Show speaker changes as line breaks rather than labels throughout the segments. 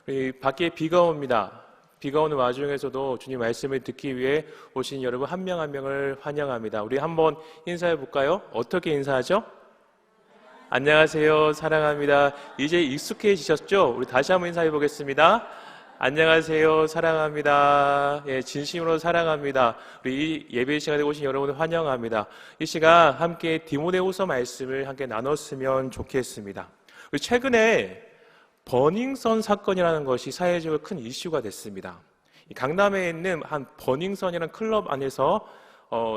우리 밖에 비가 옵니다. 비가 오는 와중에서도 주님 말씀을 듣기 위해 오신 여러분 한 명 한 명을 환영합니다. 우리 한번 인사해 볼까요? 어떻게 인사하죠? 안녕하세요. 사랑합니다. 이제 익숙해지셨죠? 우리 다시 한번 인사해 보겠습니다. 안녕하세요. 사랑합니다. 예, 진심으로 사랑합니다. 우리 이 예배 시간에 오신 여러분을 환영합니다. 이 시간 함께 디모데후서 말씀을 함께 나눴으면 좋겠습니다. 우리 최근에 버닝썬 사건이라는 것이 사회적으로 큰 이슈가 됐습니다. 강남에 있는 한 버닝썬이라는 클럽 안에서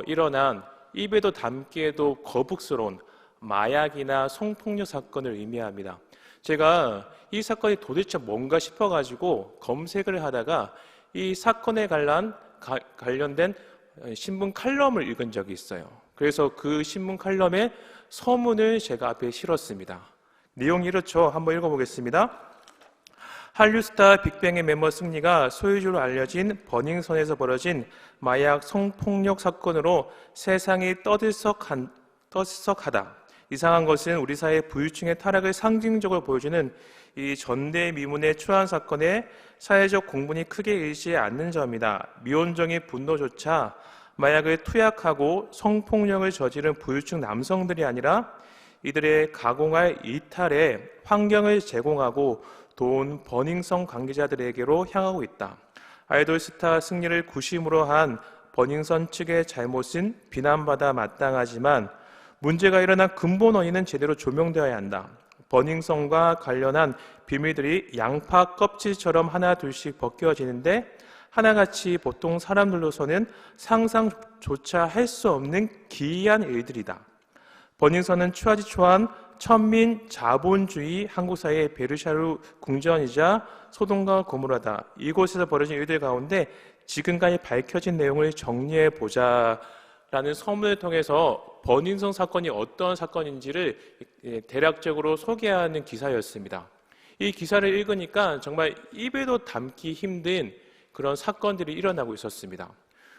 일어난 입에도 담기에도 거북스러운 마약이나 성폭력 사건을 의미합니다. 제가 이 사건이 도대체 뭔가 싶어가지고 검색을 하다가 이 사건에 관련된 신문 칼럼을 읽은 적이 있어요. 그래서 그 신문 칼럼의 서문을 제가 앞에 실었습니다. 내용이 이렇죠. 한번 읽어보겠습니다. 한류 스타 빅뱅의 멤버 승리가 소유주로 알려진 버닝썬에서 벌어진 마약 성폭력 사건으로 세상이 떠들썩하다. 이상한 것은 우리 사회 부유층의 타락을 상징적으로 보여주는 이 전대미문의 초안 사건에 사회적 공분이 크게 일지 않는 점이다. 미온적인 분노조차 마약을 투약하고 성폭력을 저지른 부유층 남성들이 아니라 이들의 가공할 이탈에 환경을 제공하고 도운 버닝썬 관계자들에게로 향하고 있다. 아이돌 스타 승리를 구심으로 한 버닝썬 측의 잘못은 비난받아 마땅하지만 문제가 일어난 근본 원인은 제대로 조명되어야 한다. 버닝썬과 관련한 비밀들이 양파 껍질처럼 하나 둘씩 벗겨지는데 하나같이 보통 사람들로서는 상상조차 할 수 없는 기이한 일들이다. 버닝썬은 초한 천민 자본주의 한국 사회의 베르샤르 궁전이자 소돔과 고모라다. 이곳에서 벌어진 일들 가운데 지금까지 밝혀진 내용을 정리해 보자라는 서문을 통해서 버닝썬 사건이 어떤 사건인지를 대략적으로 소개하는 기사였습니다. 이 기사를 읽으니까 정말 입에도 담기 힘든 그런 사건들이 일어나고 있었습니다.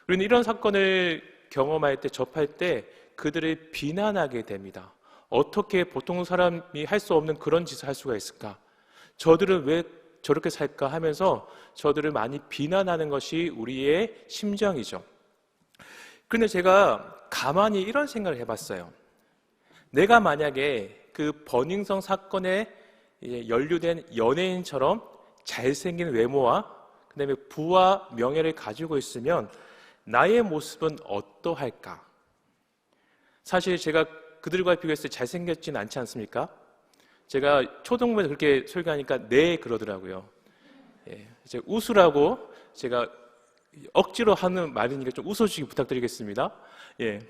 우리는 이런 사건을 경험할 때, 접할 때 그들을 비난하게 됩니다. 어떻게 보통 사람이 할 수 없는 그런 짓을 할 수가 있을까? 저들은 왜 저렇게 살까 하면서 저들을 많이 비난하는 것이 우리의 심정이죠. 그런데 제가 가만히 이런 생각을 해봤어요. 내가 만약에 그 버닝썬 사건에 연루된 연예인처럼 잘생긴 외모와 그다음에 부와 명예를 가지고 있으면 나의 모습은 어떠할까? 사실 제가 그들과 비교했을 때 잘생겼지는 않지 않습니까? 제가 초등부에서 그렇게 설교하니까 네 그러더라고요. 예, 이제 웃으라고 제가 억지로 하는 말이니까 좀 웃어주시기 부탁드리겠습니다. 예,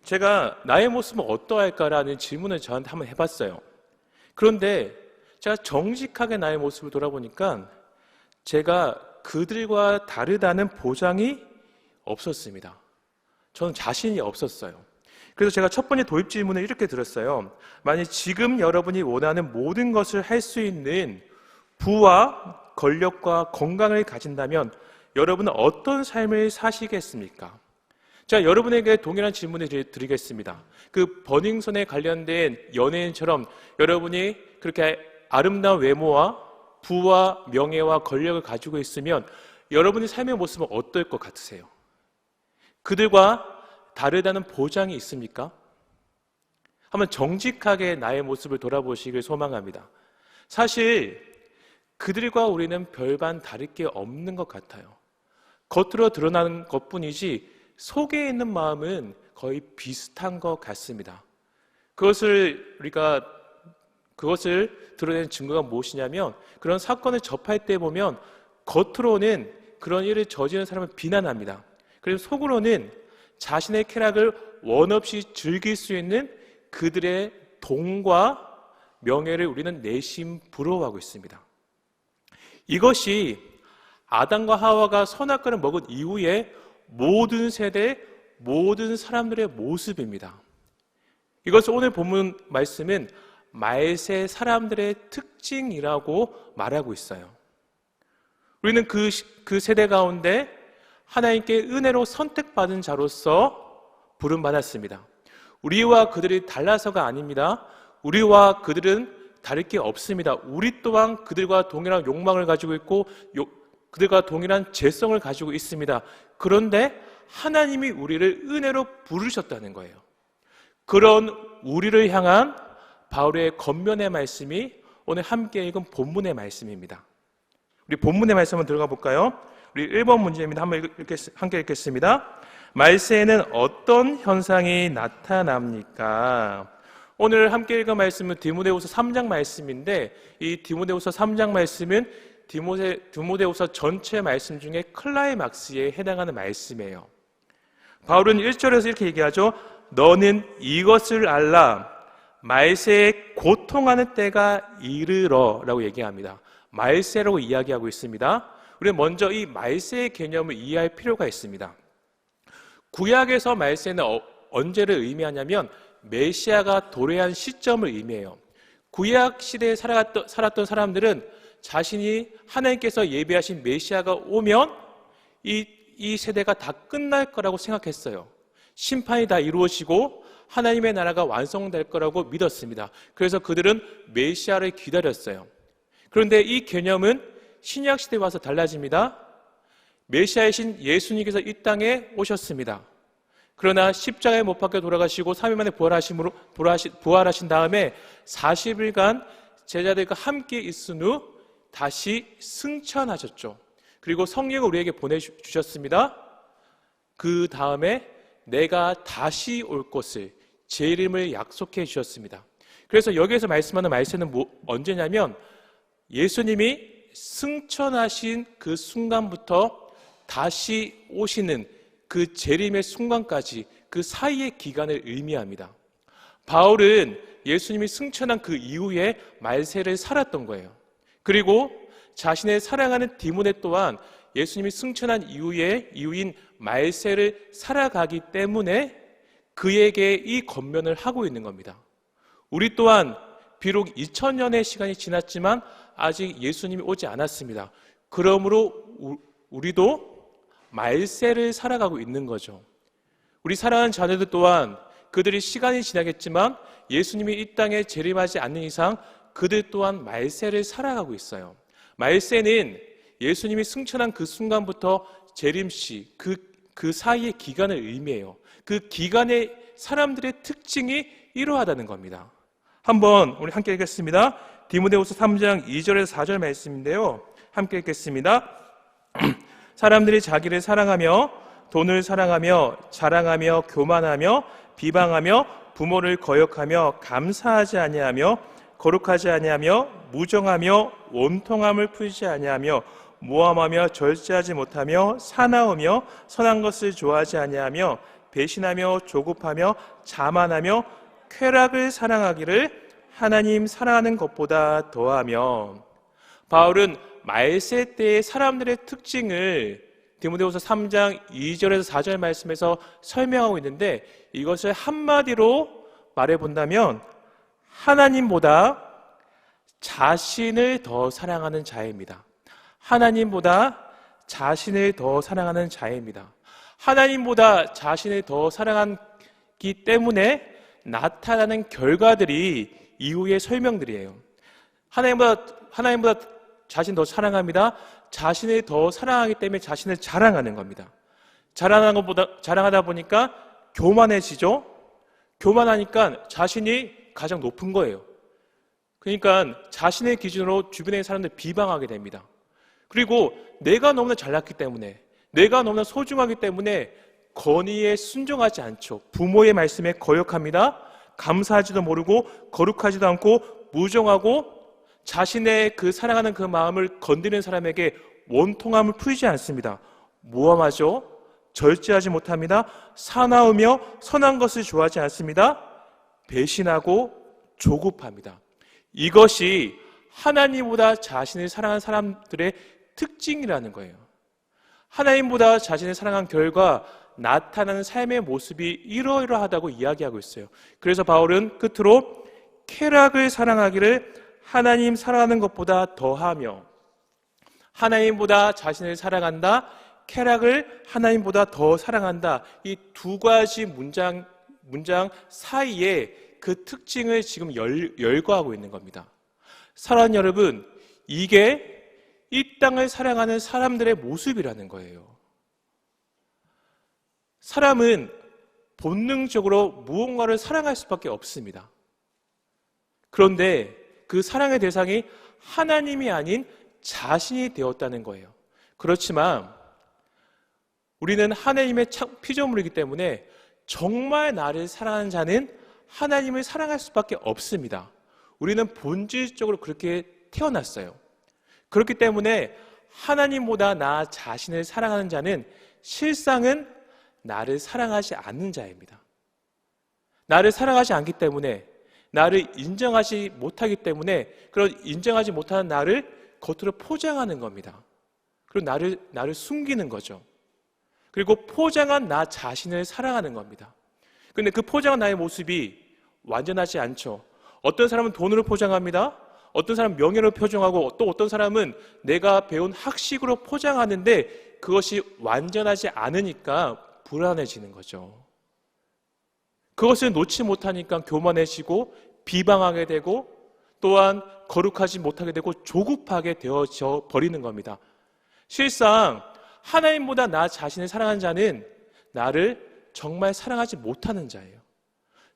제가 나의 모습은 어떠할까라는 질문을 저한테 한번 해봤어요. 그런데 제가 정직하게 나의 모습을 돌아보니까 제가 그들과 다르다는 보장이 없었습니다. 저는 자신이 없었어요. 그래서 제가 첫 번째 도입 질문을 이렇게 들었어요. 만약 지금 여러분이 원하는 모든 것을 할 수 있는 부와 권력과 건강을 가진다면 여러분은 어떤 삶을 사시겠습니까? 제가 여러분에게 동일한 질문을 드리겠습니다. 그 버닝썬에 관련된 연예인처럼 여러분이 그렇게 아름다운 외모와 부와 명예와 권력을 가지고 있으면 여러분의 삶의 모습은 어떨 것 같으세요? 그들과 다르다는 보장이 있습니까? 한번 정직하게 나의 모습을 돌아보시길 소망합니다. 사실 그들과 우리는 별반 다를 게 없는 것 같아요. 겉으로 드러나는 것뿐이지 속에 있는 마음은 거의 비슷한 것 같습니다. 그것을 드러내는 증거가 무엇이냐면 그런 사건을 접할 때 보면 겉으로는 그런 일을 저지른 사람을 비난합니다. 그리고 속으로는 자신의 쾌락을 원없이 즐길 수 있는 그들의 돈과 명예를 우리는 내심 부러워하고 있습니다. 이것이 아담과 하와가 선악과를 먹은 이후에 모든 세대, 모든 사람들의 모습입니다. 이것을 오늘 본문 말씀은 말세 사람들의 특징이라고 말하고 있어요. 우리는 그 세대 가운데 하나님께 은혜로 선택받은 자로서 부름받았습니다. 우리와 그들이 달라서가 아닙니다. 우리와 그들은 다를 게 없습니다. 우리 또한 그들과 동일한 욕망을 가지고 있고 그들과 동일한 죄성을 가지고 있습니다. 그런데 하나님이 우리를 은혜로 부르셨다는 거예요. 그런 우리를 향한 바울의 겉면의 말씀이 오늘 함께 읽은 본문의 말씀입니다. 우리 본문의 말씀 한번 들어가 볼까요? 우리 1번 문제입니다. 함께 읽겠습니다. 말세에는 어떤 현상이 나타납니까? 오늘 함께 읽은 말씀은 디모데후서 3장 말씀인데, 이 디모데후서 3장 말씀은 디모데후서 전체 말씀 중에 클라이막스에 해당하는 말씀이에요. 바울은 1절에서 이렇게 얘기하죠. 너는 이것을 알라. 말세에 고통하는 때가 이르러 라고 얘기합니다. 말세라고 이야기하고 있습니다. 우리는 먼저 이 말세의 개념을 이해할 필요가 있습니다. 구약에서 말세는 언제를 의미하냐면 메시아가 도래한 시점을 의미해요. 구약 시대에 살았던 사람들은 자신이 하나님께서 예비하신 메시아가 오면 이 세대가 다 끝날 거라고 생각했어요. 심판이 다 이루어지고 하나님의 나라가 완성될 거라고 믿었습니다. 그래서 그들은 메시아를 기다렸어요. 그런데 이 개념은 신약 시대에 와서 달라집니다. 메시아이신 예수님께서 이 땅에 오셨습니다. 그러나 십자가에 못 박혀 돌아가시고 3일 만에 부활하신 다음에 40일간 제자들과 함께 있은 후 다시 승천하셨죠. 그리고 성령을 우리에게 보내주셨습니다. 그 다음에 내가 다시 올 것을 제 이름을 약속해 주셨습니다. 그래서 여기에서 말씀하는 말세는 언제냐면 예수님이 승천하신 그 순간부터 다시 오시는 그 재림의 순간까지 그 사이의 기간을 의미합니다. 바울은 예수님이 승천한 그 이후에 말세를 살았던 거예요. 그리고 자신의 사랑하는 디모데 또한 예수님이 승천한 이후인 말세를 살아가기 때문에 그에게 이 권면을 하고 있는 겁니다. 우리 또한 비록 2000년의 시간이 지났지만 아직 예수님이 오지 않았습니다. 그러므로 우리도 말세를 살아가고 있는 거죠. 우리 사랑하는 자녀들 또한 그들이 시간이 지나겠지만 예수님이 이 땅에 재림하지 않는 이상 그들 또한 말세를 살아가고 있어요. 말세는 예수님이 승천한 그 순간부터 재림시 그 사이의 기간을 의미해요. 그 기간의 사람들의 특징이 이러하다는 겁니다. 한번 우리 함께 읽겠습니다. 디모데후서 3장 2절에서 4절 말씀인데요. 함께 읽겠습니다. 사람들이 자기를 사랑하며 돈을 사랑하며 자랑하며 교만하며 비방하며 부모를 거역하며 감사하지 아니하며 거룩하지 아니하며 무정하며 원통함을 풀지 아니하며 모함하며 절제하지 못하며 사나우며 선한 것을 좋아하지 아니하며 배신하며 조급하며 자만하며 쾌락을 사랑하기를 하나님 사랑하는 것보다 더하며. 바울은 말세 때의 사람들의 특징을 디모데후서 3장 2절에서 4절 말씀에서 설명하고 있는데, 이것을 한마디로 말해본다면 하나님보다 자신을 더 사랑하는 자입니다. 하나님보다 자신을 더 사랑하는 자입니다. 하나님보다 자신을 더 사랑하기 때문에 나타나는 결과들이 이후의 설명들이에요. 하나님보다 자신 더 사랑합니다. 자신을 더 사랑하기 때문에 자신을 자랑하는 겁니다. 자랑하다 보니까 교만해지죠. 교만하니까 자신이 가장 높은 거예요. 그러니까 자신의 기준으로 주변의 사람들 비방하게 됩니다. 그리고 내가 너무나 잘났기 때문에, 내가 너무나 소중하기 때문에 권위에 순종하지 않죠. 부모의 말씀에 거역합니다. 감사하지도 모르고 거룩하지도 않고 무정하고 자신의 그 사랑하는 그 마음을 건드리는 사람에게 원통함을 풀지 않습니다. 모함하죠. 절제하지 못합니다. 사나우며 선한 것을 좋아하지 않습니다. 배신하고 조급합니다. 이것이 하나님보다 자신을 사랑하는 사람들의 특징이라는 거예요. 하나님보다 자신을 사랑한 결과 나타나는 삶의 모습이 이러이러하다고 이야기하고 있어요. 그래서 바울은 끝으로 쾌락을 사랑하기를 하나님 사랑하는 것보다 더하며, 하나님보다 자신을 사랑한다, 쾌락을 하나님보다 더 사랑한다, 이 두 가지 문장 사이에 그 특징을 지금 열거하고 있는 겁니다. 사랑하는 여러분, 이게 이 땅을 사랑하는 사람들의 모습이라는 거예요. 사람은 본능적으로 무언가를 사랑할 수밖에 없습니다. 그런데 그 사랑의 대상이 하나님이 아닌 자신이 되었다는 거예요. 그렇지만 우리는 하나님의 피조물이기 때문에 정말 나를 사랑하는 자는 하나님을 사랑할 수밖에 없습니다. 우리는 본질적으로 그렇게 태어났어요. 그렇기 때문에 하나님보다 나 자신을 사랑하는 자는 실상은 나를 사랑하지 않는 자입니다. 나를 사랑하지 않기 때문에, 나를 인정하지 못하기 때문에 그런 인정하지 못하는 나를 겉으로 포장하는 겁니다. 그리고 나를 숨기는 거죠. 그리고 포장한 나 자신을 사랑하는 겁니다. 그런데 그 포장한 나의 모습이 완전하지 않죠. 어떤 사람은 돈으로 포장합니다. 어떤 사람은 명예로 포장하고, 또 어떤 사람은 내가 배운 학식으로 포장하는데 그것이 완전하지 않으니까 불안해지는 거죠. 그것을 놓지 못하니까 교만해지고 비방하게 되고, 또한 거룩하지 못하게 되고 조급하게 되어져 버리는 겁니다. 실상 하나님보다 나 자신을 사랑하는 자는 나를 정말 사랑하지 못하는 자예요.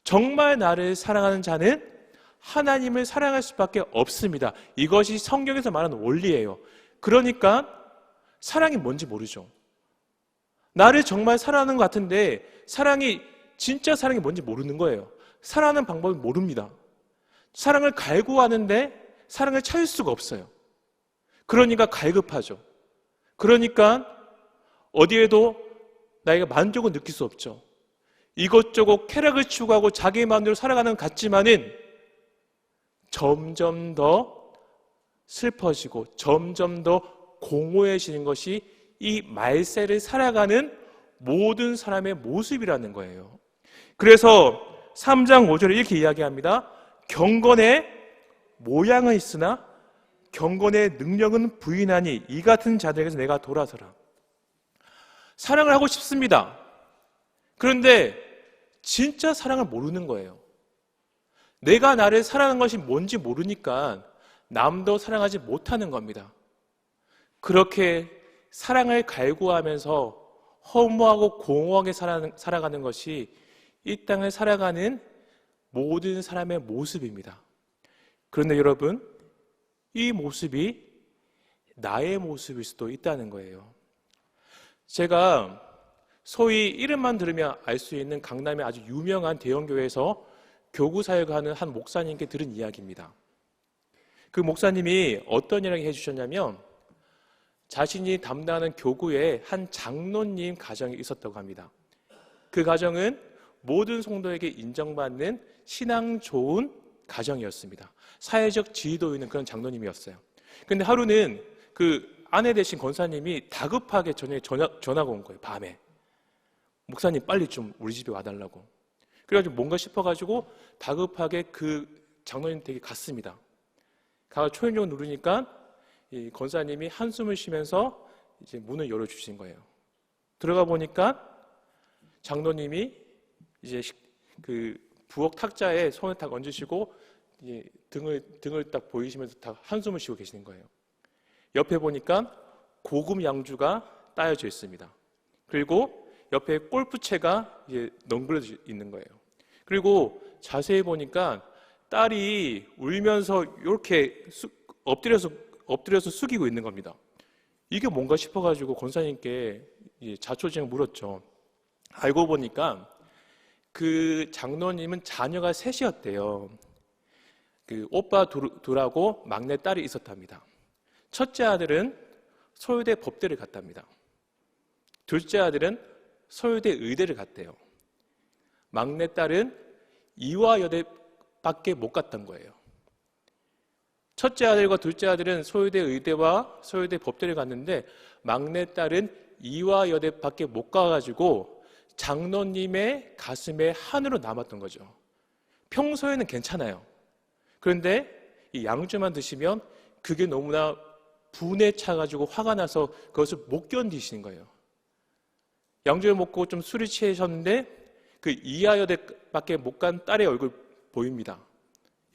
정말 나를 사랑하는 자는 하나님을 사랑할 수밖에 없습니다. 이것이 성경에서 말하는 원리예요. 그러니까 사랑이 뭔지 모르죠. 나를 정말 사랑하는 것 같은데 진짜 사랑이 뭔지 모르는 거예요. 사랑하는 방법을 모릅니다. 사랑을 갈구하는데 사랑을 찾을 수가 없어요. 그러니까 갈급하죠. 그러니까 어디에도 나이가 만족을 느낄 수 없죠. 이것저것 쾌락을 추구하고 자기 마음대로 살아가는 것 같지만은 점점 더 슬퍼지고 점점 더 공허해지는 것이 이 말세를 살아가는 모든 사람의 모습이라는 거예요. 그래서 3장 5절에 이렇게 이야기합니다. 경건의 모양은 있으나 경건의 능력은 부인하니 이 같은 자들에게서 내가 돌아서라. 사랑을 하고 싶습니다. 그런데 진짜 사랑을 모르는 거예요. 내가 나를 사랑하는 것이 뭔지 모르니까 남도 사랑하지 못하는 겁니다. 그렇게 사랑을 갈구하면서 허무하고 공허하게 살아가는 것이 이 땅을 살아가는 모든 사람의 모습입니다. 그런데 여러분, 이 모습이 나의 모습일 수도 있다는 거예요. 제가 소위 이름만 들으면 알 수 있는 강남의 아주 유명한 대형교회에서 교구사역을 하는 한 목사님께 들은 이야기입니다. 그 목사님이 어떤 이야기 해주셨냐면, 자신이 담당하는 교구에 한 장로님 가정이 있었다고 합니다. 그 가정은 모든 성도에게 인정받는 신앙 좋은 가정이었습니다. 사회적 지위도 있는 그런 장로님이었어요. 그런데 하루는 그 아내 되신 권사님이 다급하게 저녁에 전화가 온 거예요. 밤에. 목사님 빨리 좀 우리 집에 와달라고. 그래가지고 뭔가 싶어가지고 다급하게 그 장로님 댁에 갔습니다. 가서 초인종을 누르니까 이 권사님이 한숨을 쉬면서 이제 문을 열어주신 거예요. 들어가 보니까 장로님이 이제 그 부엌 탁자에 손을 딱 얹으시고 이제 등을 딱 보이시면서 다 한숨을 쉬고 계시는 거예요. 옆에 보니까 고급 양주가 따여져 있습니다. 그리고 옆에 골프채가 이제 넝그러져 있는 거예요. 그리고 자세히 보니까 딸이 울면서 이렇게 엎드려서 숙이고 있는 겁니다. 이게 뭔가 싶어가지고 권사님께 자초지종 물었죠. 알고 보니까 그 장로님은 자녀가 셋이었대요. 그 오빠 둘하고 막내 딸이 있었답니다. 첫째 아들은 서울대 법대를 갔답니다. 둘째 아들은 서울대 의대를 갔대요. 막내 딸은 이화여대밖에 못 갔던 거예요. 첫째 아들과 둘째 아들은 서울대 의대와 서울대 법대를 갔는데 막내 딸은 이화여대밖에 못 가가지고 장로님의 가슴에 한으로 남았던 거죠. 평소에는 괜찮아요. 그런데 이 양주만 드시면 그게 너무나 분에 차가지고 화가 나서 그것을 못 견디시는 거예요. 양주를 먹고 좀 술이 취하셨는데 그 이화여대밖에 못 간 딸의 얼굴 보입니다.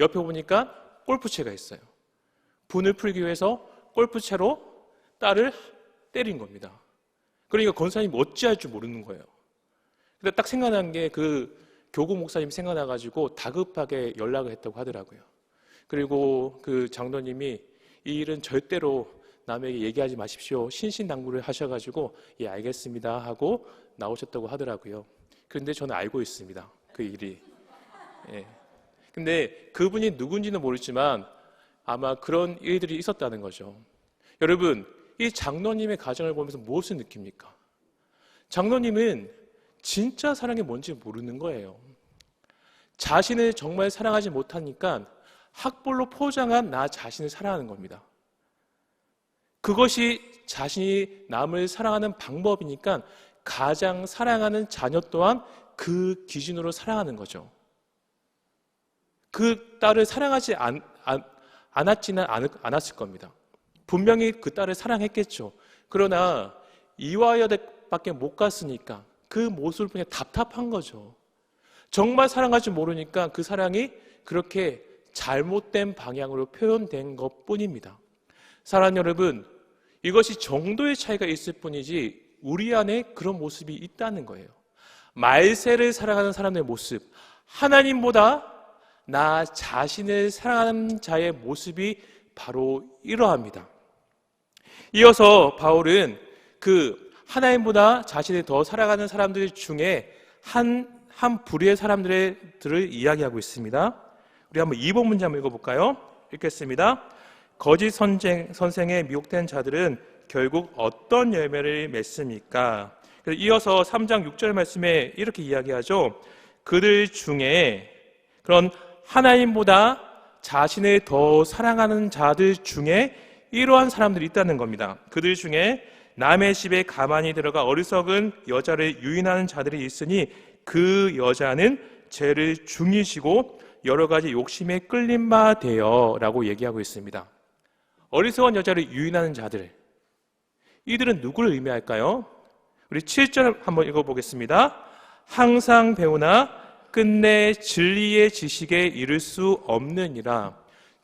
옆에 보니까 골프채가 있어요. 분을 풀기 위해서 골프채로 딸을 때린 겁니다. 그러니까 권사님이 어찌할 줄 모르는 거예요. 근데 딱 생각난 게 그 교구 목사님이 생각나가지고 다급하게 연락을 했다고 하더라고요. 그리고 그 장로님이 이 일은 절대로 남에게 얘기하지 마십시오. 신신당부를 하셔가지고 예 알겠습니다 하고 나오셨다고 하더라고요. 그런데 저는 알고 있습니다. 그 일이. 예. 근데 그분이 누군지는 모르지만 아마 그런 일들이 있었다는 거죠. 여러분, 이 장로님의 가정을 보면서 무엇을 느낍니까? 장로님은 진짜 사랑이 뭔지 모르는 거예요. 자신을 정말 사랑하지 못하니까 학벌로 포장한 나 자신을 사랑하는 겁니다. 그것이 자신이 남을 사랑하는 방법이니까 가장 사랑하는 자녀 또한 그 기준으로 사랑하는 거죠. 그 딸을 사랑하지 않았지는 않았을 겁니다. 분명히 그 딸을 사랑했겠죠. 그러나 이화여대밖에 못 갔으니까 그 모습을 보니 답답한 거죠. 정말 사랑할 줄 모르니까 그 사랑이 그렇게 잘못된 방향으로 표현된 것뿐입니다. 사랑하는 여러분, 이것이 정도의 차이가 있을 뿐이지 우리 안에 그런 모습이 있다는 거예요. 말세를 사랑하는 사람의 모습, 하나님보다 나 자신을 사랑하는 자의 모습이 바로 이러합니다. 이어서 바울은 그 하나님보다 자신을 더 사랑하는 사람들 중에 한 부류의 사람들을 이야기하고 있습니다. 우리 한번 2번 문제 한번 읽어볼까요? 읽겠습니다. 거짓 선생에 미혹된 자들은 결국 어떤 열매를 맺습니까? 이어서 3장 6절 말씀에 이렇게 이야기하죠. 그들 중에 그런 하나님보다 자신을 더 사랑하는 자들 중에 이러한 사람들이 있다는 겁니다. 그들 중에 남의 집에 가만히 들어가 어리석은 여자를 유인하는 자들이 있으니 그 여자는 죄를 중이시고 여러 가지 욕심에 끌린 바 되어 라고 얘기하고 있습니다. 어리석은 여자를 유인하는 자들, 이들은 누구를 의미할까요? 우리 7절 한번 읽어보겠습니다. 항상 배우나 끝내 진리의 지식에 이를 수 없느니라.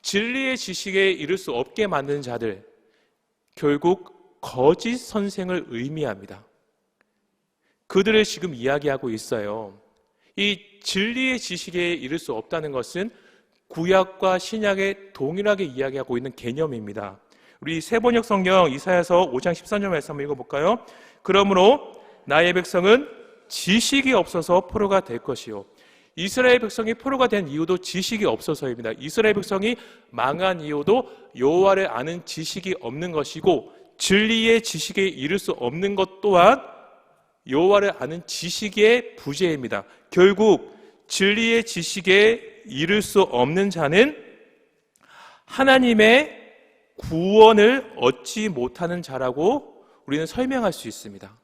진리의 지식에 이를 수 없게 만드는 자들, 결국 거짓 선생을 의미합니다. 그들을 지금 이야기하고 있어요. 이 진리의 지식에 이를 수 없다는 것은 구약과 신약에 동일하게 이야기하고 있는 개념입니다. 우리 세번역 성경 이사야서 5장 13절 말씀 한번 읽어볼까요? 그러므로 나의 백성은 지식이 없어서 포로가 될 것이요. 이스라엘 백성이 포로가 된 이유도 지식이 없어서입니다. 이스라엘 백성이 망한 이유도 여호와를 아는 지식이 없는 것이고, 진리의 지식에 이를 수 없는 것 또한 여호와를 아는 지식의 부재입니다. 결국 진리의 지식에 이를 수 없는 자는 하나님의 구원을 얻지 못하는 자라고 우리는 설명할 수 있습니다.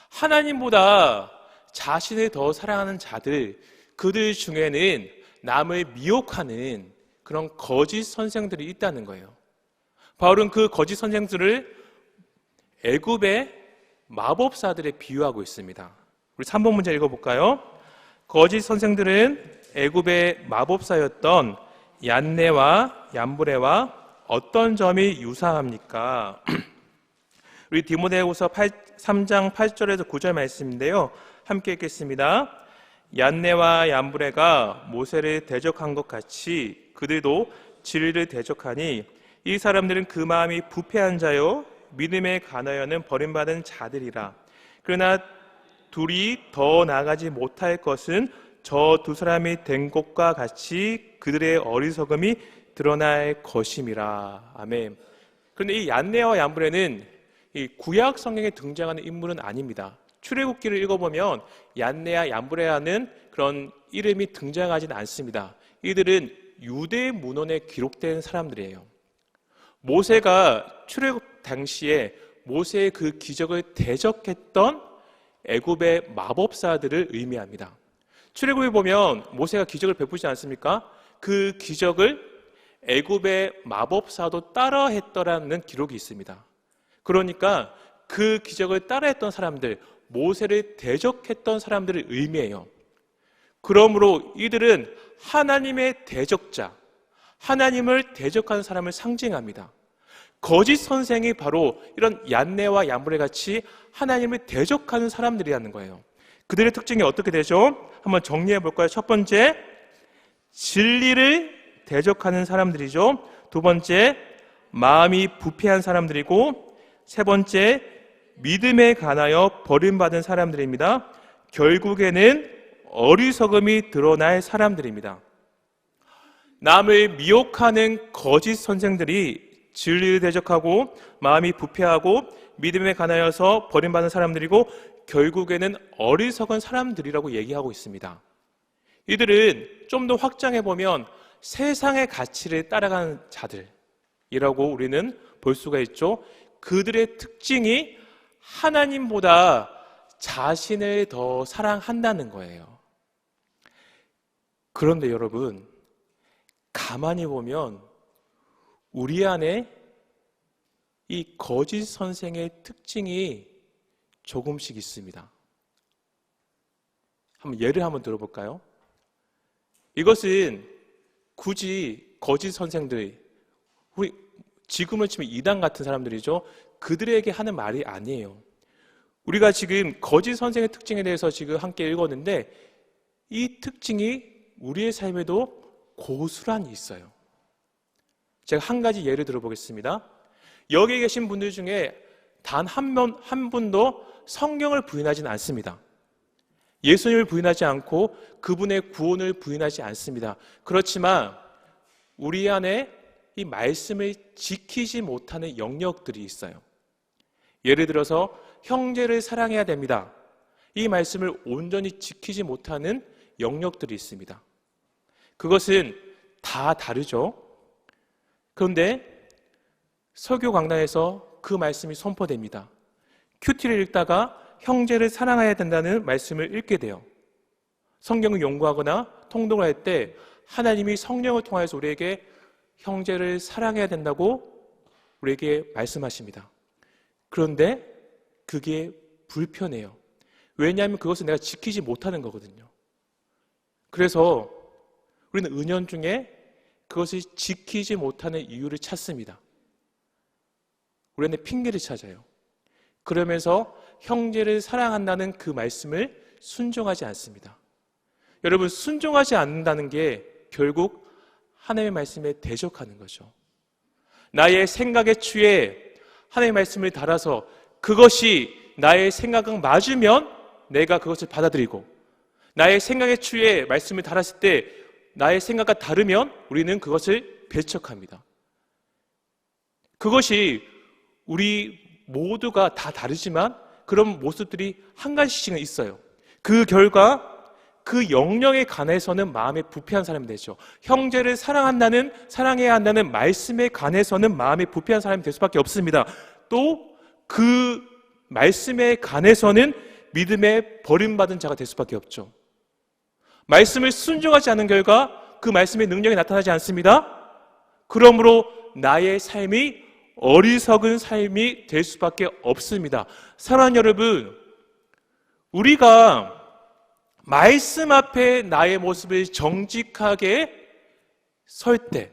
하나님보다 자신을 더 사랑하는 자들, 그들 중에는 남을 미혹하는 그런 거짓 선생들이 있다는 거예요. 바울은 그 거짓 선생들을 애굽의 마법사들에 비유하고 있습니다. 우리 3번 문제 읽어볼까요? 거짓 선생들은 애굽의 마법사였던 얀네와 얀브레와 어떤 점이 유사합니까? 우리 디모데후서 3장 8절에서 9절 말씀인데요. 함께 읽겠습니다. 얀네와 얀브레가 모세를 대적한 것 같이 그들도 진리를 대적하니 이 사람들은 그 마음이 부패한 자요 믿음의 가나여는 버림받은 자들이라. 그러나 둘이 더 나아가지 못할 것은 저 두 사람이 된 것과 같이 그들의 어리석음이 드러날 것임이라. 아멘. 그런데 이 얀네와 얀브레는 이 구약 성경에 등장하는 인물은 아닙니다. 출애굽기를 읽어보면 얀네와 얀브레라는 그런 이름이 등장하지는 않습니다. 이들은 유대 문헌에 기록된 사람들이에요. 모세가 출애굽 당시에 모세의 그 기적을 대적했던 애굽의 마법사들을 의미합니다. 출애굽에 보면 모세가 기적을 베푸지 않습니까? 그 기적을 애굽의 마법사도 따라했더라는 기록이 있습니다. 그러니까 그 기적을 따라했던 사람들, 모세를 대적했던 사람들을 의미해요. 그러므로 이들은 하나님의 대적자, 하나님을 대적하는 사람을 상징합니다. 거짓 선생이 바로 이런 얀네와 얀브레 같이 하나님을 대적하는 사람들이라는 거예요. 그들의 특징이 어떻게 되죠? 한번 정리해 볼까요? 첫 번째, 진리를 대적하는 사람들이죠. 두 번째, 마음이 부패한 사람들이고, 세 번째, 믿음에 관하여 버림받은 사람들입니다. 결국에는 어리석음이 드러날 사람들입니다. 남을 미혹하는 거짓 선생들이 진리를 대적하고 마음이 부패하고 믿음에 관하여서 버림받은 사람들이고 결국에는 어리석은 사람들이라고 얘기하고 있습니다. 이들은 좀 더 확장해 보면 세상의 가치를 따라가는 자들이라고 우리는 볼 수가 있죠. 그들의 특징이 하나님보다 자신을 더 사랑한다는 거예요. 그런데 여러분, 가만히 보면 우리 안에 이 거짓 선생의 특징이 조금씩 있습니다. 예를 한번 들어볼까요? 이것은 굳이 거짓 선생들, 우리 지금을 치면 이단 같은 사람들이죠. 그들에게 하는 말이 아니에요. 우리가 지금 거짓 선생의 특징에 대해서 지금 함께 읽었는데 이 특징이 우리의 삶에도 고스란히 있어요. 제가 한 가지 예를 들어보겠습니다. 여기 계신 분들 중에 단 한 분도 성경을 부인하지는 않습니다. 예수님을 부인하지 않고 그분의 구원을 부인하지 않습니다. 그렇지만 우리 안에 이 말씀을 지키지 못하는 영역들이 있어요. 예를 들어서 형제를 사랑해야 됩니다. 이 말씀을 온전히 지키지 못하는 영역들이 있습니다. 그것은 다 다르죠. 그런데 설교 강단에서 그 말씀이 선포됩니다. 큐티를 읽다가 형제를 사랑해야 된다는 말씀을 읽게 돼요. 성경을 연구하거나 통독을 할 때 하나님이 성령을 통해서 우리에게 형제를 사랑해야 된다고 우리에게 말씀하십니다. 그런데 그게 불편해요. 왜냐하면 그것을 내가 지키지 못하는 거거든요. 그래서 우리는 은연중에 그것을 지키지 못하는 이유를 찾습니다. 우리는 핑계를 찾아요. 그러면서 형제를 사랑한다는 그 말씀을 순종하지 않습니다. 여러분, 순종하지 않는다는 게 결국 하나님의 말씀에 대적하는 거죠. 나의 생각에 취해 하나님의 말씀을 달아서 그것이 나의 생각과 맞으면 내가 그것을 받아들이고, 나의 생각에 취해 말씀을 달았을 때 나의 생각과 다르면 우리는 그것을 배척합니다. 그것이 우리 모두가 다 다르지만 그런 모습들이 한 가지씩은 있어요. 그 결과 그 영역에 관해서는 마음에 부패한 사람이 되죠. 형제를 사랑해야 한다는 말씀에 관해서는 마음에 부패한 사람이 될 수밖에 없습니다. 또 그 말씀에 관해서는 믿음에 버림받은 자가 될 수밖에 없죠. 말씀을 순종하지 않는 결과 그 말씀의 능력이 나타나지 않습니다. 그러므로 나의 삶이 어리석은 삶이 될 수밖에 없습니다. 사랑하는 여러분, 우리가 말씀 앞에 나의 모습을 정직하게 설 때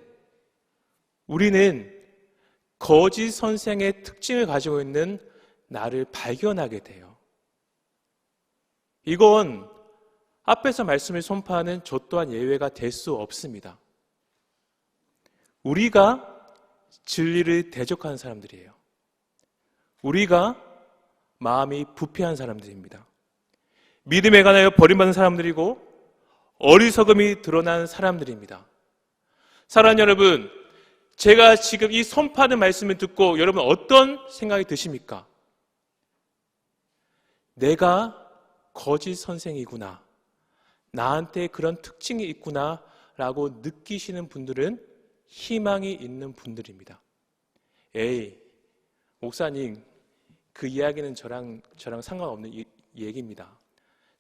우리는 거짓 선생의 특징을 가지고 있는 나를 발견하게 돼요. 이건 앞에서 말씀을 선포하는 저 또한 예외가 될 수 없습니다. 우리가 진리를 대적하는 사람들이에요. 우리가 마음이 부패한 사람들입니다. 믿음에 관하여 버림받은 사람들이고 어리석음이 드러난 사람들입니다. 사랑하는 여러분, 제가 지금 이 선포하는 말씀을 듣고 여러분 어떤 생각이 드십니까? 내가 거짓 선생이구나, 나한테 그런 특징이 있구나 라고 느끼시는 분들은 희망이 있는 분들입니다. 에이, 목사님, 그 이야기는 저랑 상관없는 얘기입니다.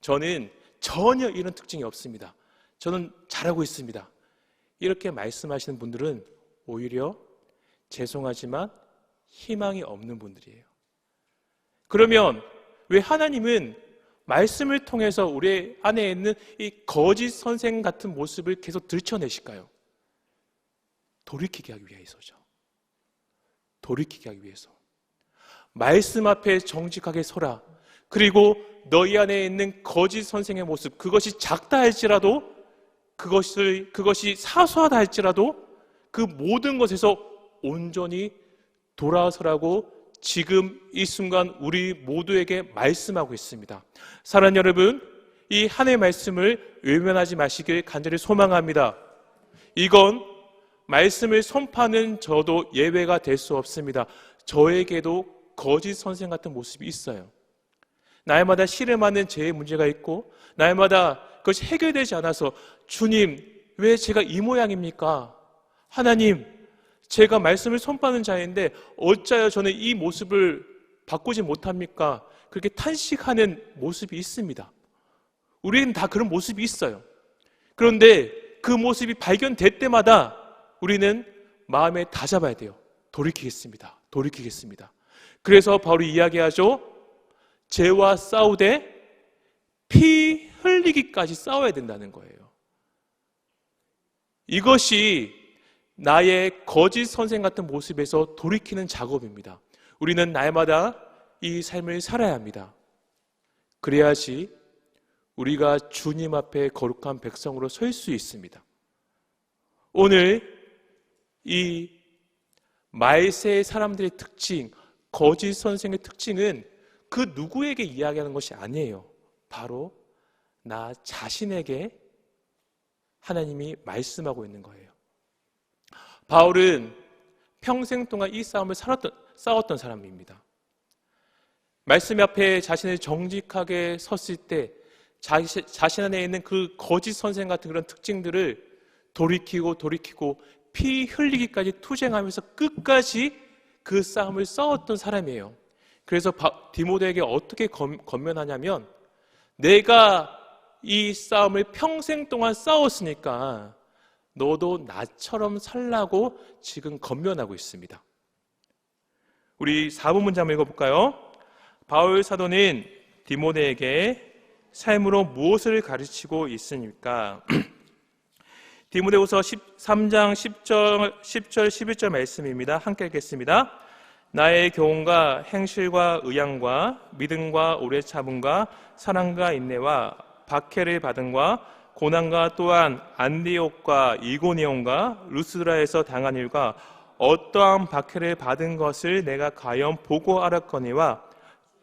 저는 전혀 이런 특징이 없습니다. 저는 잘하고 있습니다. 이렇게 말씀하시는 분들은 오히려 죄송하지만 희망이 없는 분들이에요. 그러면 왜 하나님은 말씀을 통해서 우리 안에 있는 이 거짓 선생 같은 모습을 계속 들춰내실까요? 돌이키게 하기 위해서죠. 돌이키게 하기 위해서. 말씀 앞에 정직하게 서라. 그리고 너희 안에 있는 거짓 선생의 모습, 그것이 작다 할지라도, 그것이 사소하다 할지라도 그 모든 것에서 온전히 돌아서라고 지금 이 순간 우리 모두에게 말씀하고 있습니다. 사랑하는 여러분, 이 하나님의 말씀을 외면하지 마시길 간절히 소망합니다. 이건 말씀을 선포하는 저도 예외가 될 수 없습니다. 저에게도 거짓 선생 같은 모습이 있어요. 날마다 씨름하는 제 문제가 있고, 날마다 그것이 해결되지 않아서 주님, 왜 제가 이 모양입니까? 하나님, 제가 말씀을 선포하는 자인데 어찌하여 저는 이 모습을 바꾸지 못합니까? 그렇게 탄식하는 모습이 있습니다. 우리는 다 그런 모습이 있어요. 그런데 그 모습이 발견될 때마다 우리는 마음에 다잡아야 돼요. 돌이키겠습니다. 돌이키겠습니다. 그래서 바울이 이야기하죠. 죄와 싸우되 피 흘리기까지 싸워야 된다는 거예요. 이것이 나의 거짓 선생 같은 모습에서 돌이키는 작업입니다. 우리는 날마다 이 삶을 살아야 합니다. 그래야지 우리가 주님 앞에 거룩한 백성으로 설 수 있습니다. 오늘 이 말세의 사람들의 특징, 거짓 선생의 특징은 그 누구에게 이야기하는 것이 아니에요. 바로 나 자신에게 하나님이 말씀하고 있는 거예요. 바울은 평생 동안 이 싸움을 싸웠던 사람입니다. 말씀 앞에 자신을 정직하게 섰을 때 자신 안에 있는 그 거짓 선생 같은 그런 특징들을 돌이키고 피 흘리기까지 투쟁하면서 끝까지 그 싸움을 싸웠던 사람이에요. 그래서 디모데에게 어떻게 권면하냐면, 내가 이 싸움을 평생 동안 싸웠으니까 너도 나처럼 살라고 지금 권면하고 있습니다. 우리 4번 문제 한번 읽어볼까요? 바울 사도는 디모데에게 삶으로 무엇을 가르치고 있습니까? 디모데후서 13장 10절 11절 말씀입니다. 함께 읽겠습니다. 나의 교훈과 행실과 의향과 믿음과 오래 참음과 사랑과 인내와 박해를 받음과 고난과 또한 안디옥과 이고니온과 루스드라에서 당한 일과 어떠한 박해를 받은 것을 내가 과연 보고 알았거니와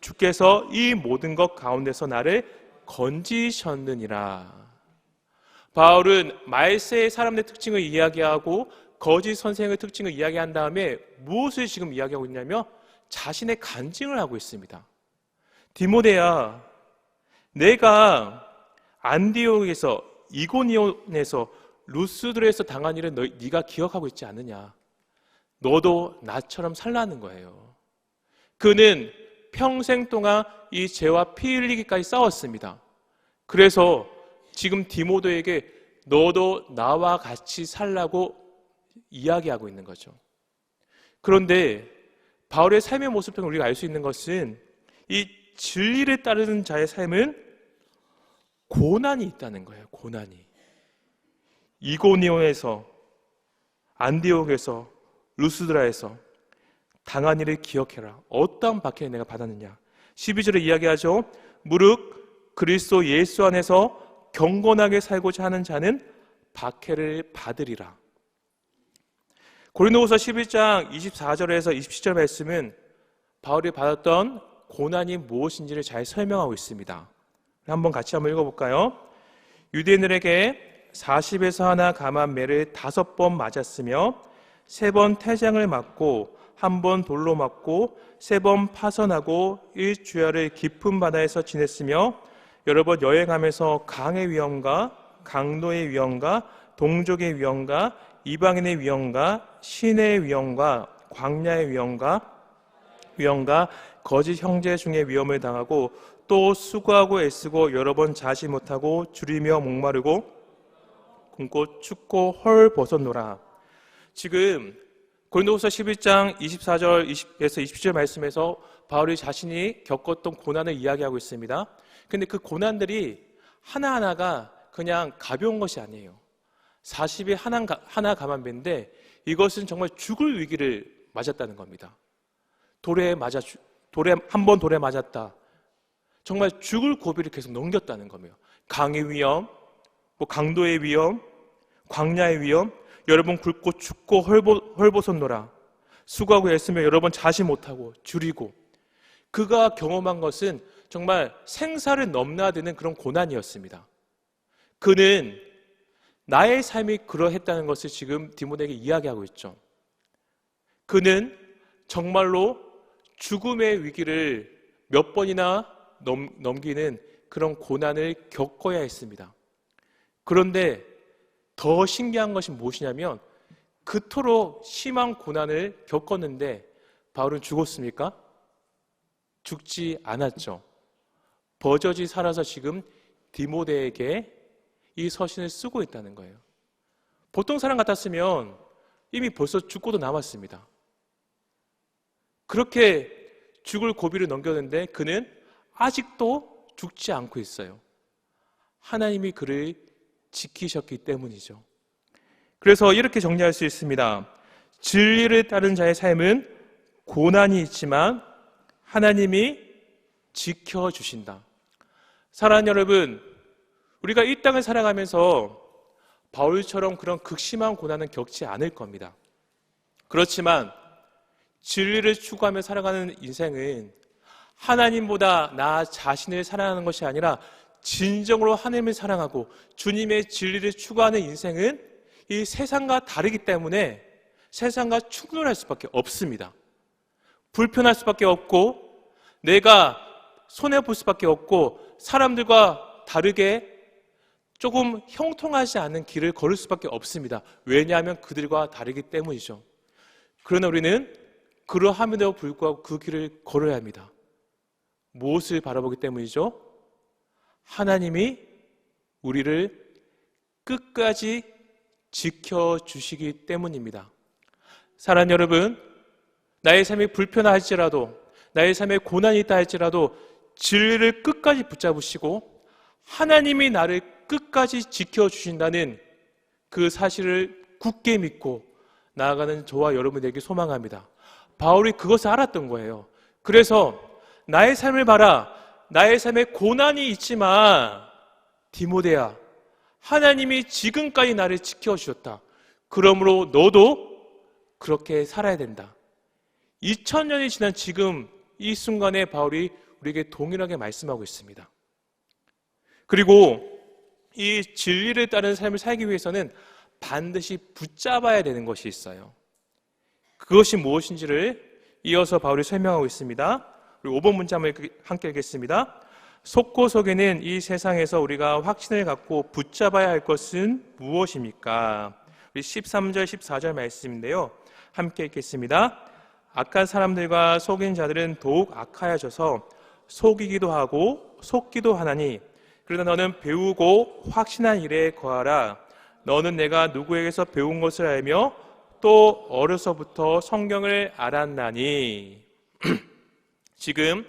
주께서 이 모든 것 가운데서 나를 건지셨느니라. 바울은 말세의 사람들의 특징을 이야기하고 거짓 선생의 특징을 이야기한 다음에 무엇을 지금 이야기하고 있냐면 자신의 간증을 하고 있습니다. 디모데야, 내가 안디옥에서, 이고니온에서, 루스드라에서 당한 일은 네가 기억하고 있지 않느냐. 너도 나처럼 살라는 거예요. 그는 평생 동안 이 죄와 피 흘리기까지 싸웠습니다. 그래서 지금 디모데에게 너도 나와 같이 살라고 이야기하고 있는 거죠. 그런데 바울의 삶의 모습 통해 우리가 알 수 있는 것은 이 진리를 따르는 자의 삶은 고난이 있다는 거예요. 고난이. 이고니온에서, 안디옥에서, 루스드라에서 당한 일을 기억해라. 어떠한 박해를 내가 받았느냐. 12절에 이야기하죠. 무릇 그리스도 예수 안에서 경건하게 살고자 하는 자는 박해를 받으리라. 고린도후서 11장 24절에서 27절 말씀은 바울이 받았던 고난이 무엇인지를 잘 설명하고 있습니다. 한번 같이 한번 읽어볼까요? 유대인들에게 40에서 하나 감한 매를 5번 맞았으며 3번 태장을 맞고 1번 돌로 맞고 3번 파선하고 1주야를 깊은 바다에서 지냈으며 여러 번 여행하면서 강의 위험과 강도의 위험과 동족의 위험과 이방인의 위험과 신의 위험과 광야의 위험과 거짓 형제 중에 위험을 당하고 또 수고하고 애쓰고 여러 번 자지 못하고 줄이며 목마르고 굶고 춥고 헐 벗었노라. 지금 고린도후서 11장 24절에서 20절 말씀에서 바울이 자신이 겪었던 고난을 이야기하고 있습니다. 근데 그 고난들이 하나하나가 그냥 가벼운 것이 아니에요. 40에 하나 감한 배인데 이것은 정말 죽을 위기를 맞았다는 겁니다. 돌에 한 번 돌에 맞았다. 정말 죽을 고비를 계속 넘겼다는 거예요. 강의 위험, 강도의 위험, 광야의 위험, 여러 번 굶고 죽고 헐벗었노라. 수고하고 애쓰며 여러 번 자지 못하고 줄이고, 그가 경험한 것은 정말 생사를 넘나드는 그런 고난이었습니다. 그는 나의 삶이 그러했다는 것을 지금 디모데에게 이야기하고 있죠. 그는 정말로 죽음의 위기를 몇 번이나 넘기는 그런 고난을 겪어야 했습니다. 그런데 더 신기한 것이 무엇이냐면, 그토록 심한 고난을 겪었는데 바울은 죽었습니까? 죽지 않았죠. 버젓이 살아서 지금 디모데에게 이 서신을 쓰고 있다는 거예요. 보통 사람 같았으면 이미 벌써 죽고도 남았습니다. 그렇게 죽을 고비를 넘겼는데 그는 아직도 죽지 않고 있어요. 하나님이 그를 지키셨기 때문이죠. 그래서 이렇게 정리할 수 있습니다. 진리를 따른 자의 삶은 고난이 있지만 하나님이 지켜주신다. 사랑하는 여러분, 우리가 이 땅을 살아가면서 바울처럼 그런 극심한 고난은 겪지 않을 겁니다. 그렇지만 진리를 추구하며 살아가는 인생은 하나님보다 나 자신을 사랑하는 것이 아니라 진정으로 하나님을 사랑하고 주님의 진리를 추구하는 인생은 이 세상과 다르기 때문에 세상과 충돌할 수밖에 없습니다. 불편할 수밖에 없고, 내가 손해볼 수밖에 없고, 사람들과 다르게 조금 형통하지 않은 길을 걸을 수밖에 없습니다. 왜냐하면 그들과 다르기 때문이죠. 그러나 우리는 그러함에도 불구하고 그 길을 걸어야 합니다. 무엇을 바라보기 때문이죠? 하나님이 우리를 끝까지 지켜주시기 때문입니다. 사랑하는 여러분, 나의 삶이 불편할지라도, 나의 삶에 고난이 있다 할지라도 진리를 끝까지 붙잡으시고 하나님이 나를 끝까지 지켜주신다는 그 사실을 굳게 믿고 나아가는 저와 여러분에게 소망합니다. 바울이 그것을 알았던 거예요. 그래서 나의 삶을 봐라. 나의 삶에 고난이 있지만 디모데야, 하나님이 지금까지 나를 지켜주셨다. 그러므로 너도 그렇게 살아야 된다. 2000년이 지난 지금 이 순간에 바울이 우리에게 동일하게 말씀하고 있습니다. 그리고 이 진리를 따르는 삶을 살기 위해서는 반드시 붙잡아야 되는 것이 있어요. 그것이 무엇인지를 이어서 바울이 설명하고 있습니다. 우리 5번 문제 한번 함께 읽겠습니다. 속고 속이는 이 세상에서 우리가 확신을 갖고 붙잡아야 할 것은 무엇입니까? 우리 13절 14절 말씀인데요, 함께 읽겠습니다. 악한 사람들과 속인 자들은 더욱 악하여져서 속이기도 하고 속기도 하나니, 그러나 너는 배우고 확신한 일에 거하라. 너는 내가 누구에게서 배운 것을 알며 또 어려서부터 성경을 알았나니. 지금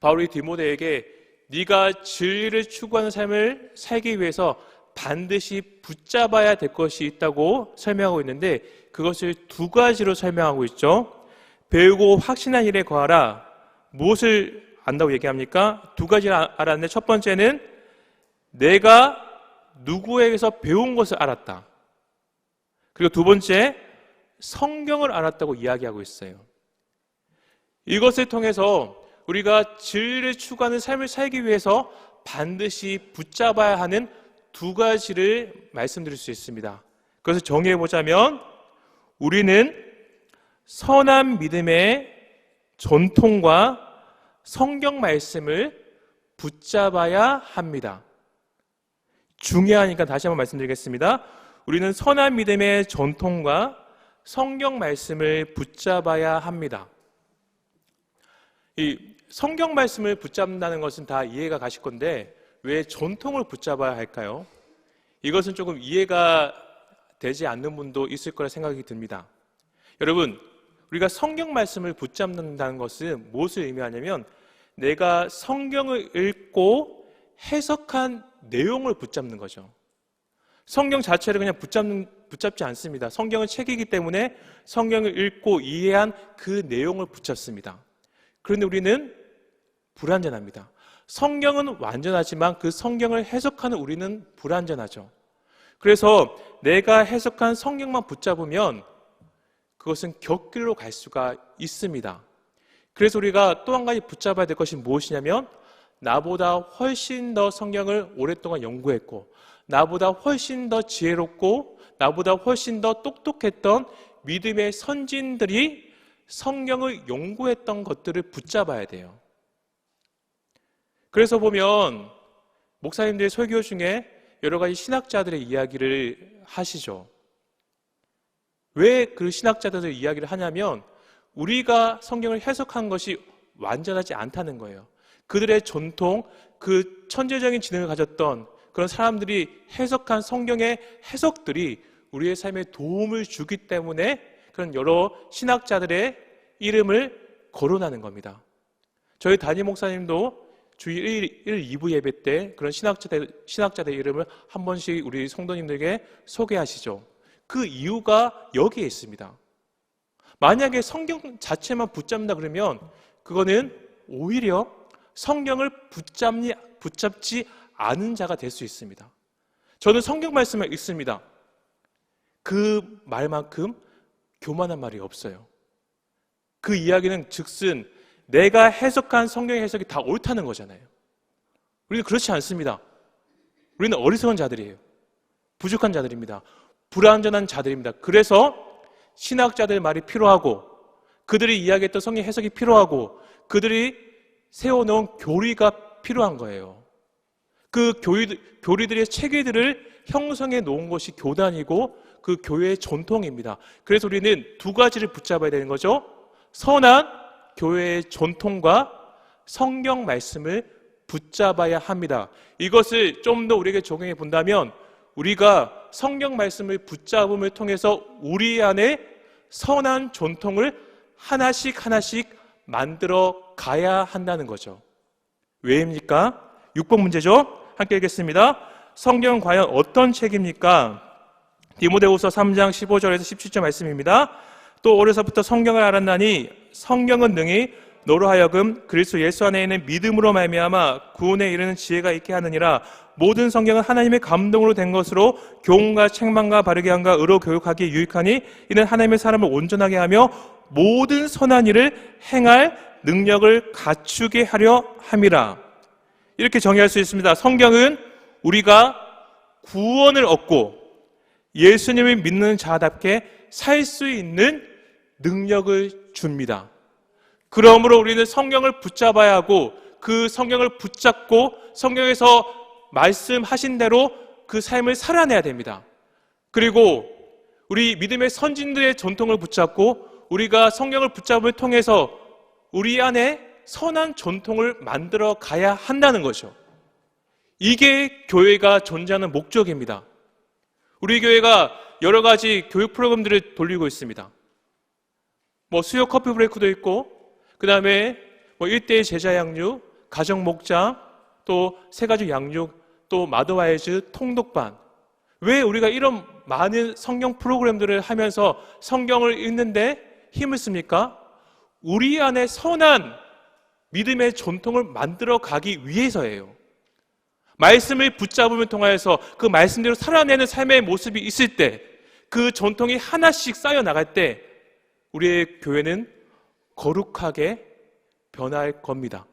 바울이 디모데에게 네가 진리를 추구하는 삶을 살기 위해서 반드시 붙잡아야 될 것이 있다고 설명하고 있는데, 그것을 두 가지로 설명하고 있죠. 배우고 확신한 일에 거하라. 무엇을 안다고 얘기합니까? 두 가지를 알았는데, 첫 번째는 내가 누구에게서 배운 것을 알았다. 그리고 두 번째, 성경을 알았다고 이야기하고 있어요. 이것을 통해서 우리가 진리를 추구하는 삶을 살기 위해서 반드시 붙잡아야 하는 두 가지를 말씀드릴 수 있습니다. 그것을 정의해보자면, 우리는 선한 믿음의 전통과 성경 말씀을 붙잡아야 합니다. 중요하니까 다시 한번 말씀드리겠습니다. 우리는 선한 믿음의 전통과 성경 말씀을 붙잡아야 합니다. 이 성경 말씀을 붙잡는다는 것은 다 이해가 가실 건데 왜 전통을 붙잡아야 할까요? 이것은 조금 이해가 되지 않는 분도 있을 거라 생각이 듭니다. 여러분, 우리가 성경 말씀을 붙잡는다는 것은 무엇을 의미하냐면, 내가 성경을 읽고 해석한 내용을 붙잡는 거죠. 성경 자체를 그냥 붙잡지 않습니다. 성경은 책이기 때문에 성경을 읽고 이해한 그 내용을 붙잡습니다. 그런데 우리는 불완전합니다. 성경은 완전하지만 그 성경을 해석하는 우리는 불완전하죠. 그래서 내가 해석한 성경만 붙잡으면 그것은 곁길로 갈 수가 있습니다. 그래서 우리가 또 한 가지 붙잡아야 될 것이 무엇이냐면, 나보다 훨씬 더 성경을 오랫동안 연구했고, 나보다 훨씬 더 지혜롭고, 나보다 훨씬 더 똑똑했던 믿음의 선진들이 성경을 연구했던 것들을 붙잡아야 돼요. 그래서 보면 목사님들의 설교 중에 여러 가지 신학자들의 이야기를 하시죠. 왜 그 신학자들의 이야기를 하냐면, 우리가 성경을 해석한 것이 완전하지 않다는 거예요. 그들의 전통, 그 천재적인 지능을 가졌던 그런 사람들이 해석한 성경의 해석들이 우리의 삶에 도움을 주기 때문에 그런 여러 신학자들의 이름을 거론하는 겁니다. 저희 담임 목사님도 주일 1, 2부 예배 때 그런 신학자들의 이름을 한 번씩 우리 성도님들에게 소개하시죠. 그 이유가 여기에 있습니다. 만약에 성경 자체만 붙잡는다 그러면 그거는 오히려 성경을 붙잡지 않은 자가 될 수 있습니다. 저는 성경 말씀을 읽습니다. 그 말만큼 교만한 말이 없어요. 그 이야기는 즉슨 내가 해석한 성경의 해석이 다 옳다는 거잖아요. 우리는 그렇지 않습니다. 우리는 어리석은 자들이에요. 부족한 자들입니다. 불완전한 자들입니다. 그래서 신학자들의 말이 필요하고, 그들이 이야기했던 성경 해석이 필요하고, 그들이 세워놓은 교리가 필요한 거예요. 그 교리들의 체계들을 형성해 놓은 것이 교단이고 그 교회의 전통입니다. 그래서 우리는 두 가지를 붙잡아야 되는 거죠. 선한 교회의 전통과 성경 말씀을 붙잡아야 합니다. 이것을 좀 더 우리에게 적용해 본다면, 우리가 성경 말씀을 붙잡음을 통해서 우리 안에 선한 전통을 하나씩 만들어 가야 한다는 거죠. 왜입니까? 6번 문제죠. 함께 읽겠습니다. 성경은 과연 어떤 책입니까? 디모데후서 3장 15절에서 17절 말씀입니다. 또 어려서부터 성경을 알았나니 성경은 능히 너로 하여금 그리스도 예수 안에 있는 믿음으로 말미암아 구원에 이르는 지혜가 있게 하느니라. 모든 성경은 하나님의 감동으로 된 것으로 교훈과 책망과 바르게 함과 의로 교육하기에 유익하니 이는 하나님의 사람을 온전하게 하며 모든 선한 일을 행할 능력을 갖추게 하려 함이라. 이렇게 정의할 수 있습니다. 성경은 우리가 구원을 얻고 예수님을 믿는 자답게 살 수 있는 능력을 줍니다. 그러므로 우리는 성경을 붙잡아야 하고, 그 성경을 붙잡고 성경에서 말씀하신 대로 그 삶을 살아내야 됩니다. 그리고 우리 믿음의 선진들의 전통을 붙잡고 우리가 성경을 붙잡음을 통해서 우리 안에 선한 전통을 만들어 가야 한다는 거죠. 이게 교회가 존재하는 목적입니다. 우리 교회가 여러 가지 교육 프로그램들을 돌리고 있습니다. 수요 커피 브레이크도 있고, 그 다음에 1대1 제자 양육, 가정 목장, 또 세가족 양육, 또 마더와이즈 통독반. 왜 우리가 이런 많은 성경 프로그램들을 하면서 성경을 읽는데 힘을 씁니까? 우리 안에 선한 믿음의 전통을 만들어 가기 위해서예요. 말씀을 붙잡음을 통하여서 그 말씀대로 살아내는 삶의 모습이 있을 때, 그 전통이 하나씩 쌓여 나갈 때 우리의 교회는 거룩하게 변할 겁니다.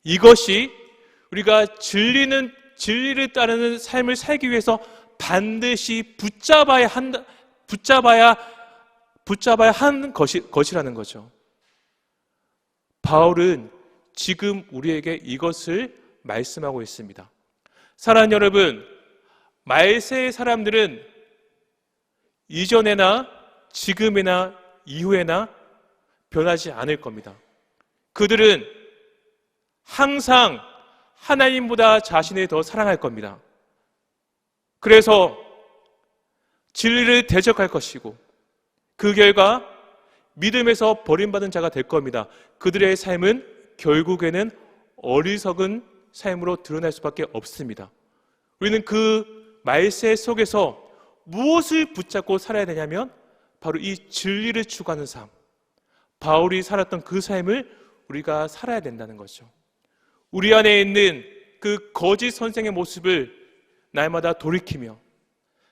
이것이 우리가 진리를 따르는 삶을 살기 위해서 반드시 붙잡아야 하는 것이라는 거죠. 바울은 지금 우리에게 이것을 말씀하고 있습니다. 사랑하는 여러분, 말세의 사람들은 이전에나 지금이나 이후에나 변하지 않을 겁니다. 그들은 항상 하나님보다 자신을 더 사랑할 겁니다. 그래서 진리를 대적할 것이고, 그 결과 믿음에서 버림받은 자가 될 겁니다. 그들의 삶은 결국에는 어리석은 삶으로 드러날 수밖에 없습니다. 우리는 그 말세 속에서 무엇을 붙잡고 살아야 되냐면 바로 이 진리를 추구하는 삶, 바울이 살았던 그 삶을 우리가 살아야 된다는 거죠. 우리 안에 있는 그 거짓 선생의 모습을 날마다 돌이키며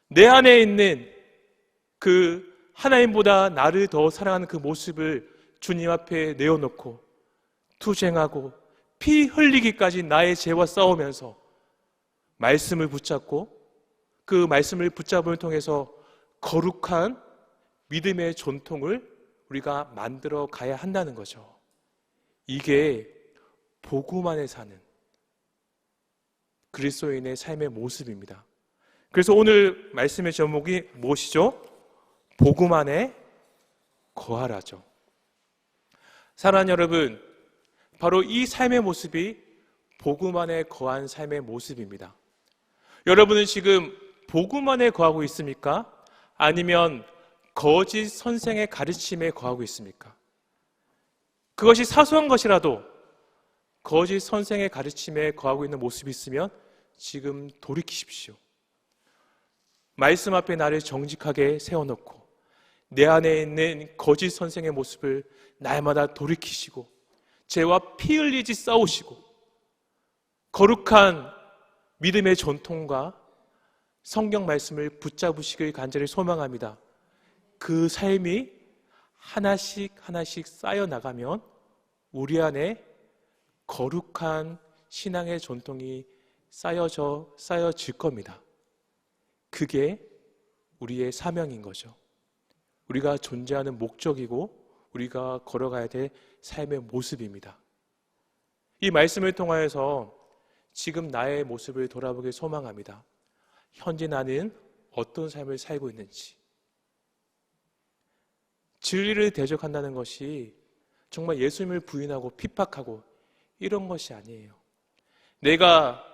내 안에 있는 그 하나님보다 나를 더 사랑하는 그 모습을 주님 앞에 내어놓고 투쟁하고 피 흘리기까지 나의 죄와 싸우면서 말씀을 붙잡고 그 말씀을 붙잡음을 통해서 거룩한 믿음의 전통을 우리가 만들어 가야 한다는 거죠. 이게 복음 안에 사는 그리스도인의 삶의 모습입니다. 그래서 오늘 말씀의 제목이 무엇이죠? 복음 안에 거하라죠. 사랑하는 여러분, 바로 이 삶의 모습이 복음 안에 거한 삶의 모습입니다. 여러분은 지금 복음 안에 거하고 있습니까? 아니면 거짓 선생의 가르침에 거하고 있습니까? 그것이 사소한 것이라도 거짓 선생의 가르침에 거하고 있는 모습이 있으면 지금 돌이키십시오. 말씀 앞에 나를 정직하게 세워놓고 내 안에 있는 거짓 선생의 모습을 날마다 돌이키시고 죄와 피 흘리지 싸우시고 거룩한 믿음의 전통과 성경 말씀을 붙잡으시길 간절히 소망합니다. 그 삶이 하나씩 하나씩 쌓여 나가면 우리 안에 거룩한 신앙의 전통이 쌓여질 겁니다. 그게 우리의 사명인 거죠. 우리가 존재하는 목적이고 우리가 걸어가야 될 삶의 모습입니다. 이 말씀을 통하여서 지금 나의 모습을 돌아보길 소망합니다. 현재 나는 어떤 삶을 살고 있는지. 진리를 대적한다는 것이 정말 예수님을 부인하고 핍박하고 이런 것이 아니에요. 내가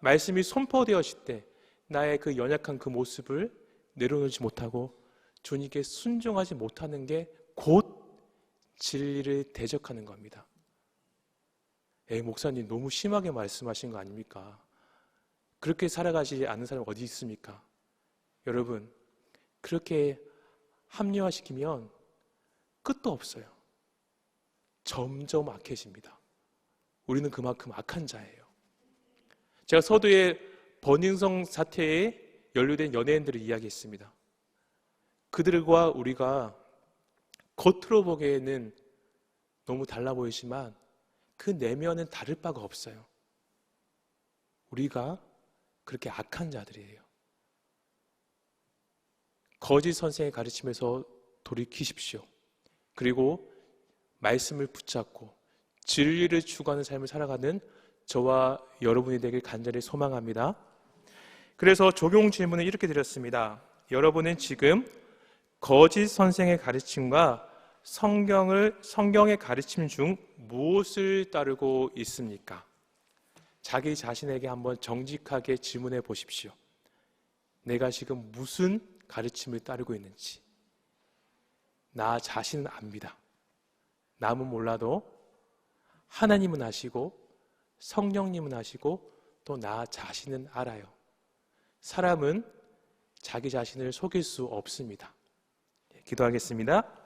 말씀이 선포되었을 때 나의 그 연약한 그 모습을 내려놓지 못하고 주님께 순종하지 못하는 게 곧 진리를 대적하는 겁니다. 목사님 너무 심하게 말씀하신 거 아닙니까? 그렇게 살아가지 않는 사람 어디 있습니까? 여러분, 그렇게 합리화시키면 끝도 없어요. 점점 악해집니다. 우리는 그만큼 악한 자예요. 제가 서두에 버닝썬 사태에 연루된 연예인들을 이야기했습니다. 그들과 우리가 겉으로 보기에는 너무 달라 보이지만 그 내면은 다를 바가 없어요. 우리가 그렇게 악한 자들이에요. 거짓 선생의 가르침에서 돌이키십시오. 그리고 말씀을 붙잡고 진리를 추구하는 삶을 살아가는 저와 여러분이 되길 간절히 소망합니다. 그래서 적용 질문을 이렇게 드렸습니다. 여러분은 지금 거짓 선생의 가르침과 성경의 가르침 중 무엇을 따르고 있습니까? 자기 자신에게 한번 정직하게 질문해 보십시오. 내가 지금 무슨 가르침을 따르고 있는지. 나 자신은 압니다. 남은 몰라도 하나님은 아시고 성령님은 아시고 또 나 자신은 알아요. 사람은 자기 자신을 속일 수 없습니다. 기도하겠습니다.